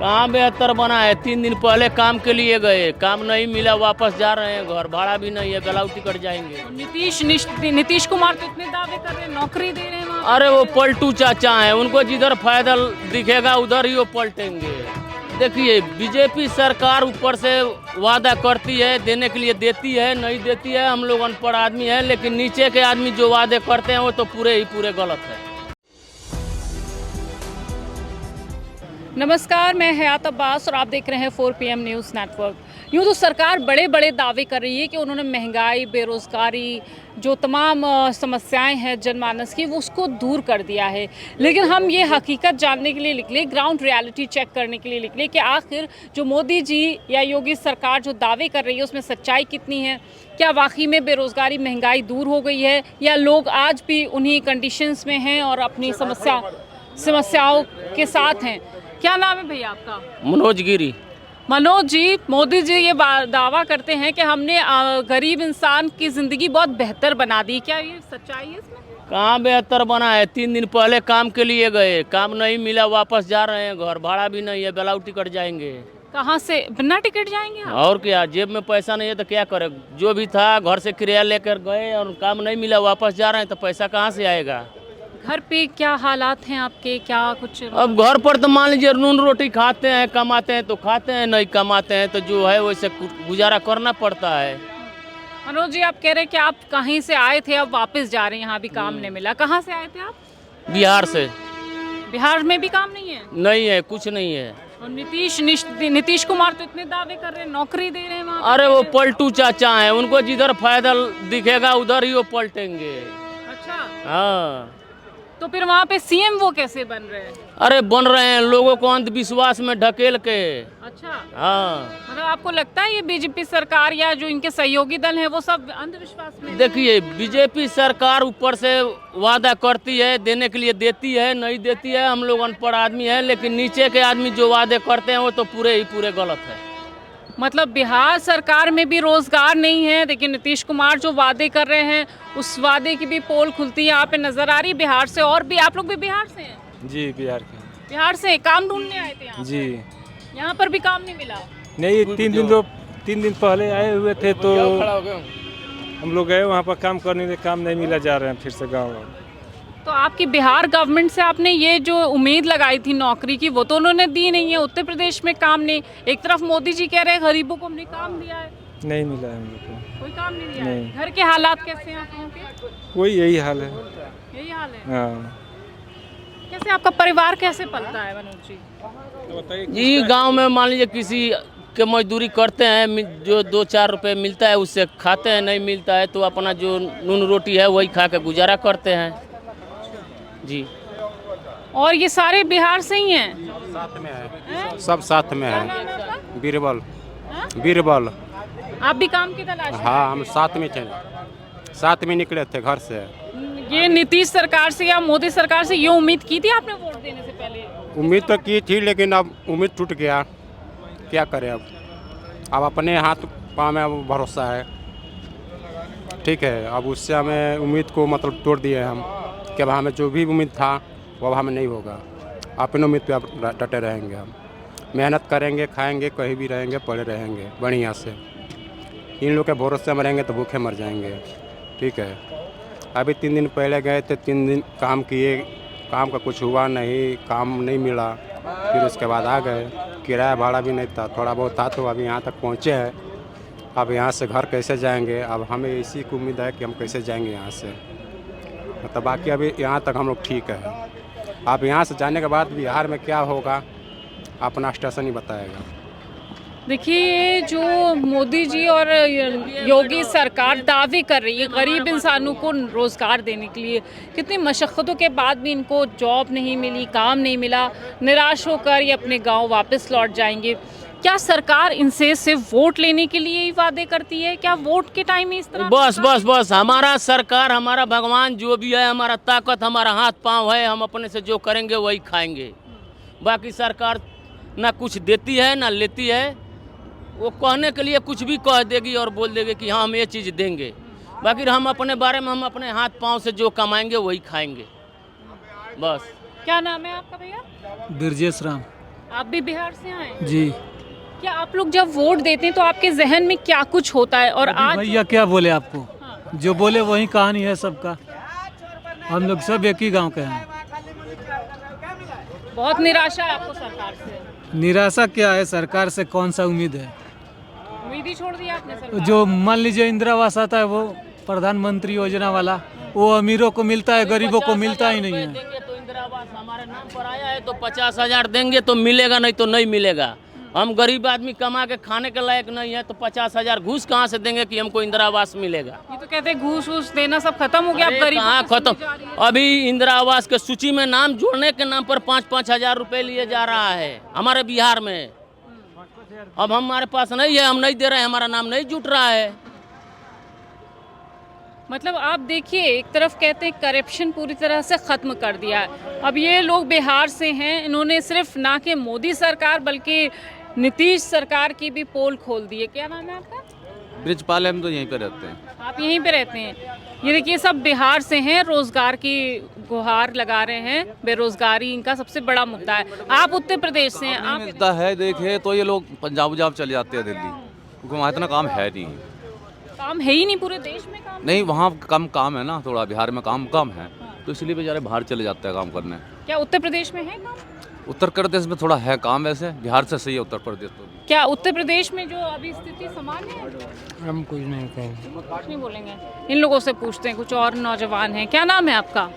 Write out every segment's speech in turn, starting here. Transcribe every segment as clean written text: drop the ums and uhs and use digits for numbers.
कहाँ बेहतर बना है। 3 दिन पहले काम के लिए गए, काम नहीं मिला, वापस जा रहे हैं घर, भाड़ा भी नहीं है, गलाउटी कट जाएंगे। नीतीश कुमार तो इतने दावे कर रहे हैं, नौकरी दे रहे हैं वहाँ। अरे वो पलटू चाचा हैं, उनको जिधर फायदा दिखेगा उधर ही वो पलटेंगे। देखिए बीजेपी सरकार ऊपर से वादा करती है, देने के लिए देती है, नहीं देती है। हम लोग अनपढ़ आदमी हैं, लेकिन नीचे के आदमी जो वादे करते हैं वो तो पूरे ही पूरे गलत है। नमस्कार, मैं हयात अब्बास और आप देख रहे हैं 4 PM न्यूज़ नेटवर्क। यूँ तो सरकार बड़े बड़े दावे कर रही है कि उन्होंने महंगाई, बेरोज़गारी, जो तमाम समस्याएं हैं जनमानस की, वो उसको दूर कर दिया है। लेकिन हम ये हकीकत जानने के लिए निकले, ग्राउंड रियलिटी चेक करने के लिए निकले कि आखिर जो मोदी जी या योगी सरकार जो दावे कर रही है उसमें सच्चाई कितनी है। क्या वाकई में बेरोज़गारी, महंगाई दूर हो गई है, या लोग आज भी उन्हीं कंडीशंस में हैं और अपनी समस्याओं के साथ हैं। क्या नाम है भैया आपका? मनोज गिरी। मनोज जी, मोदी जी ये दावा करते हैं कि हमने गरीब इंसान की ज़िंदगी बहुत बेहतर बना दी। क्या ये सच्चाई है इसमें? कहाँ बेहतर बना है। 3 दिन पहले काम के लिए गए, काम नहीं मिला, वापस जा रहे हैं घर, भाड़ा भी नहीं है, गलाउटी कट जाएंगे। कहाँ से बिना टिकट जाएंगे आप? और क्या, जेब में पैसा नहीं है तो क्या करे। जो भी था घर से किराया लेकर गए और काम नहीं मिला, वापस जा रहे हैं, तो पैसा कहाँ से आएगा। घर पे क्या हालात हैं आपके, क्या कुछ? अब घर पर तो मान लीजिए नून रोटी खाते हैं, कमाते हैं तो खाते हैं, नहीं कमाते हैं तो जो है वैसे गुजारा करना पड़ता है। मनोज जी, आप कह रहे हैं कि आप कहीं से आए थे, अब वापस जा रहे हैं, यहाँ भी काम नहीं मिला। कहाँ से आए थे आप? बिहार से। बिहार में भी काम नहीं है? नहीं है, कुछ नहीं है। और नीतीश कुमार तो इतने दावे कर रहे हैं, नौकरी दे रहे हैं वहाँ। अरे वो पलटू चाचा हैं, उनको जिधर फायदा दिखेगा उधर ही वो पलटेंगे। अच्छा, हाँ। तो फिर वहाँ पे सीएम वो कैसे बन रहे हैं? अरे बन रहे हैं, लोगों को अंधविश्वास में ढकेल के। अच्छा, हाँ। मतलब आपको लगता है ये बीजेपी सरकार या जो इनके सहयोगी दल हैं वो सब अंधविश्वास में? देखिए बीजेपी सरकार ऊपर से वादा करती है, देने के लिए देती है, नहीं देती है। हम लोग अनपढ़ आदमी हैं, लेकिन नीचे के आदमी जो वादे करते हैं वो तो पूरे ही पूरे गलत है। मतलब बिहार सरकार में भी रोजगार नहीं है, लेकिन नीतीश कुमार जो वादे कर रहे हैं उस वादे की भी पोल खुलती है यहाँ पे नजर आ रही। बिहार से, और भी आप लोग भी बिहार से हैं? जी बिहार के। बिहार से काम ढूंढने आए थे यहाँ? जी। यहाँ पर भी काम नहीं मिला? नहीं, 3 दिन पहले आए हुए थे तो हम लोग गए वहाँ पर काम करने के, काम नहीं मिला, जा रहे हैं फिर से गाँव। तो आपकी बिहार गवर्नमेंट से आपने ये जो उम्मीद लगाई थी नौकरी की, वो तो उन्होंने दी नहीं है। उत्तर प्रदेश में काम नहीं, एक तरफ मोदी जी कह रहे हैं गरीबों को हमने काम दिया है, नहीं मिला है हम लोग को, कोई काम नहीं दिया नहीं। है। घर के हालात कैसे हैं आप लोगों के? वही यही हाल है। यही हाल है। हाँ। कैसे आपका परिवार कैसे पलता है मनोज जी? जी गांव में मान लीजिए किसी के मजदूरी करते हैं, जो 2-4 रुपए मिलता है उससे खाते हैं, नहीं मिलता है तो अपना जो नून रोटी है वही खा के गुजारा करते हैं जी। और ये सारे बिहार से ही हैं? साथ में है, सब साथ में क्या नाम है। है आपका? बीरबल। हाँ? बीरबल। आप भी काम की तलाश में? हाँ, हम साथ में थे, साथ में निकले थे घर से। ये नीतीश सरकार से या मोदी सरकार से ये उम्मीद की थी आपने वोट देने से पहले? उम्मीद तो की थी, लेकिन अब उम्मीद टूट गया, क्या करें अब अपने हाथ पाँव में अब भरोसा है। ठीक है, अब उससे हमें उम्मीद को मतलब तोड़ दिए हम कि अब हमें जो भी उम्मीद था वो अब हमें नहीं होगा। अपनी उम्मीद पे अब डटे रहेंगे, हम मेहनत करेंगे, खाएंगे, कहीं भी रहेंगे, पड़े रहेंगे बढ़िया से। इन लोग के भरोसे में रहेंगे तो भूखे मर जाएंगे। ठीक है, अभी 3 दिन पहले गए थे, 3 दिन काम किए, काम का कुछ हुआ नहीं, काम नहीं मिला, फिर उसके बाद आ गए। किराया भाड़ा भी नहीं था, थोड़ा बहुत था तो अभी यहाँ तक पहुँचे हैं। अब यहाँ से घर कैसे जाएंगे, अब हमें इसी की उम्मीद है कि हम कैसे जाएंगे यहाँ से। मतलब बाकी अभी यहाँ तक हम लोग ठीक है। अब यहाँ से जाने के बाद बिहार में क्या होगा अपना स्टेशन ही बताएगा। देखिए, जो मोदी जी और योगी सरकार दावे कर रही है गरीब इंसानों को रोज़गार देने के लिए, कितनी मशक्क़तों के बाद भी इनको जॉब नहीं मिली, काम नहीं मिला, निराश होकर ये अपने गांव वापस लौट जाएंगे। क्या सरकार इनसे सिर्फ वोट लेने के लिए ही वादे करती है? क्या वोट के टाइम में इस तरह? बस हमारा सरकार, हमारा भगवान जो भी है, हमारा ताकत, हमारा हाथ पाँव है, हम अपने से जो करेंगे वही खाएंगे। बाकी सरकार ना कुछ देती है ना लेती है। वो कहने के लिए कुछ भी कह देगी और बोल देगी कि हाँ हम ये चीज़ देंगे, बाकी हम अपने बारे में हम अपने हाथ पाँव से जो कमाएंगे वही खाएंगे बस। क्या नाम है आपका भैया? ब्रजेश राम। आप भी बिहार से आए हैं? जी। क्या आप लोग जब वोट देते हैं तो आपके जहन में क्या कुछ होता है? और अभी आज भैया क्या बोले आपको, हाँ। जो बोले वही कहानी है सबका। हम लोग सब एक ही गांव के हैं। बहुत निराशा है आपको सरकार से। निराशा क्या है, सरकार से कौन सा उम्मीद है। उम्मीद ही छोड़ दी आपने सरकार। जो मान लीजिए इंदिरा आवास आता है वो प्रधानमंत्री योजना वाला, वो अमीरों को मिलता है, गरीबों को मिलता ही नहीं है। देंगे तो इंदिरा आवास हमारे नाम पर आया है तो 50,000 देंगे तो मिलेगा, नहीं तो नहीं मिलेगा। हम गरीब आदमी कमा के खाने के लायक नहीं है तो 50,000 घूस कहाँ से देंगे कि हमको इंदिरा आवास मिलेगा। ये तो कहते हैं घूस वूस देना सब खत्म हो गया, अब गरीबों कहाँ की सुनने खत्म। जा रही है। अभी इंदिरा आवास के सूची में नाम जोड़ने के नाम पर 5-5 हजार रुपए लिए जा रहा है हमारे बिहार में। अब हमारे पास नहीं है, हम नहीं दे रहे हैं, हमारा नाम नहीं जुट रहा है। मतलब आप देखिए, एक तरफ कहते हैं करप्शन पूरी तरह से ख़त्म कर दिया है। अब ये लोग बिहार से हैं, इन्होंने सिर्फ ना कि मोदी सरकार बल्कि नीतीश सरकार की भी पोल खोल दी है। क्या नाम है आपका? ब्रिजपाल, हम तो यहीं पे रहते हैं। आप यहीं पे रहते हैं। ये देखिए सब बिहार से हैं, रोजगार की गुहार लगा रहे हैं। बेरोजगारी इनका सबसे बड़ा मुद्दा है। आप उत्तर प्रदेश से हैं, नहीं आप मिलता है, देखे तो ये लोग पंजाब उजाब चले जाते हैं दिल्ली, क्योंकि वहाँ इतना काम है नहीं। काम है ही नहीं, पूरे देश में काम नहीं, वहाँ कम काम है ना, थोड़ा बिहार में काम कम है, तो इसलिए बेचारे बाहर चले जाते हैं काम करने। क्या उत्तर प्रदेश में है काम? उत्तर प्रदेश में थोड़ा है काम, वैसे बिहार से सही है उत्तर प्रदेश तो। क्या उत्तर प्रदेश में जो अभी स्थिति सामान्य है? हम कुछ नहीं कहेंगे। कुछ नहीं बोलेंगे। इन लोगों से पूछते हैं, कुछ और नौजवान हैं। क्या नाम है आपका?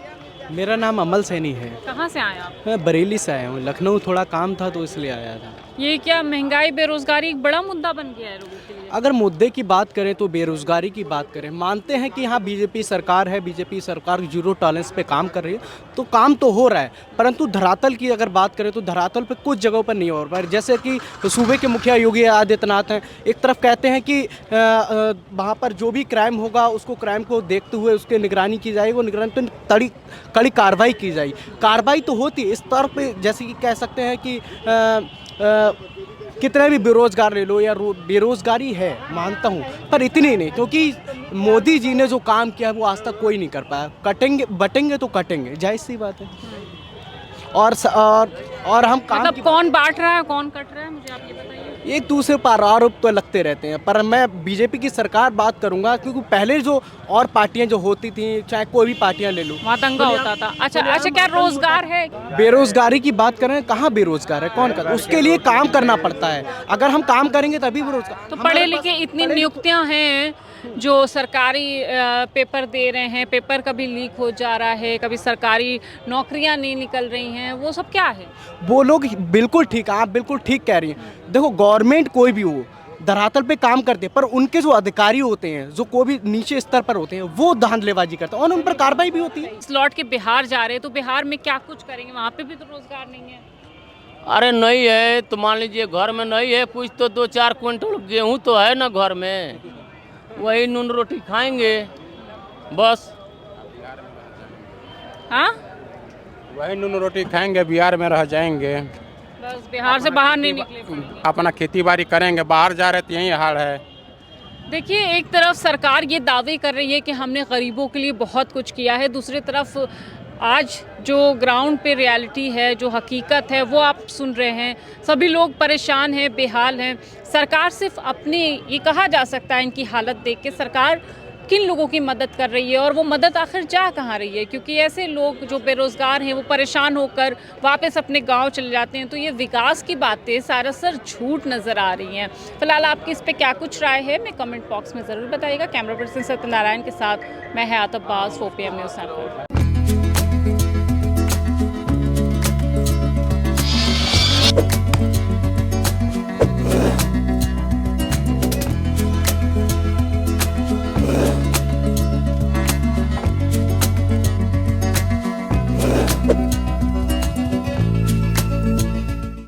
मेरा नाम अमल सैनी है। कहाँ से आए आप? मैं बरेली से आया हूँ, लखनऊ थोड़ा काम था तो इसलिए आया था। ये क्या महंगाई बेरोजगारी एक बड़ा मुद्दा बन गया है लोगों के लिए? अगर मुद्दे की बात करें तो बेरोजगारी की बात करें, मानते हैं कि हाँ बीजेपी सरकार है, बीजेपी सरकार जीरो टॉलरेंस पे काम कर रही है, तो काम तो हो रहा है, परंतु धरातल की अगर बात करें तो धरातल पे कुछ जगहों पर नहीं हो रहा है। जैसे कि सूबे के मुखिया योगी आदित्यनाथ हैं, एक तरफ कहते हैं कि वहाँ पर जो भी क्राइम होगा उसको क्राइम को देखते हुए उसकी निगरानी की जाएगी, वो निगरानी पर कड़ी कार्रवाई की जाएगी। कार्रवाई तो होती है इस स्तर पे, जैसे कि कह सकते हैं कि कितने भी बेरोजगार ले लो या बेरोजगारी है मानता हूँ, पर इतनी नहीं, क्योंकि मोदी जी ने जो काम किया है वो आज तक कोई नहीं कर पाया। कटेंगे बटेंगे तो कटेंगे, जाहिर सी बात है। और हम काम मतलब कौन बांट रहा है, कौन कट रहा है, मुझे आप ये बताइए। एक दूसरे पर आरोप तो लगते रहते हैं, पर मैं बीजेपी की सरकार बात करूंगा, क्योंकि पहले जो और पार्टियां जो होती थी, चाहे कोई भी पार्टियां ले लो, वहाँ दंगा होता था। अच्छा, क्या रोजगार है? बेरोजगारी की बात करें, कहाँ बेरोजगार है, कौन कर, उसके लिए काम करना पड़ता है। अगर हम काम करेंगे तभी बेरोजगार। तो पढ़े लिखे इतनी नियुक्तियां हैं जो सरकारी पेपर दे रहे हैं, पेपर कभी लीक हो जा रहा है, कभी सरकारी नौकरियां नहीं निकल रही हैं, वो सब क्या है? वो लोग बिल्कुल ठीक, आप बिल्कुल ठीक कह रही हैं। देखो गवर्नमेंट कोई भी हो धरातल पे काम करते हैं, पर उनके जो अधिकारी होते हैं, जो कोई भी नीचे स्तर पर होते हैं, वो धांधलेबाजी करते हैं और उन पर कार्रवाई भी होती है। इस लौट के बिहार जा रहे हैं तो बिहार में क्या कुछ करेंगे? वहाँ पे भी तो रोजगार नहीं है। अरे नहीं है तो मान लीजिए घर में नहीं है कुछ तो 2-4 क्विंटल गेहूँ तो है ना घर में, वही नून रोटी खाएंगे बस। हाँ, वही नून रोटी खाएंगे, बिहार में रह जाएंगे, बस बिहार से बाहर नहीं निकले। अपना खेती बाड़ी करेंगे, बाहर जा रहे तो यही हाल है। देखिए, एक तरफ सरकार ये दावे कर रही है कि हमने गरीबों के लिए बहुत कुछ किया है, दूसरी तरफ आज जो ग्राउंड पे रियलिटी है, जो हकीकत है, वो आप सुन रहे हैं। सभी लोग परेशान हैं, बेहाल हैं। सरकार सिर्फ अपने, ये कहा जा सकता है इनकी हालत देख के, सरकार किन लोगों की मदद कर रही है और वो मदद आखिर जा कहाँ रही है, क्योंकि ऐसे लोग जो बेरोज़गार हैं वो परेशान होकर वापस अपने गांव चले जाते हैं। तो ये विकास की बातें सरासर झूठ नज़र आ रही हैं। फिलहाल आपकी इस पर क्या कुछ राय है, मैं कमेंट बॉक्स में ज़रूर बताइएगा। कैमरा पर्सन सत्यनारायण के साथ मैं हयात अब्बास, 4PM न्यूज़ नेटवर्क।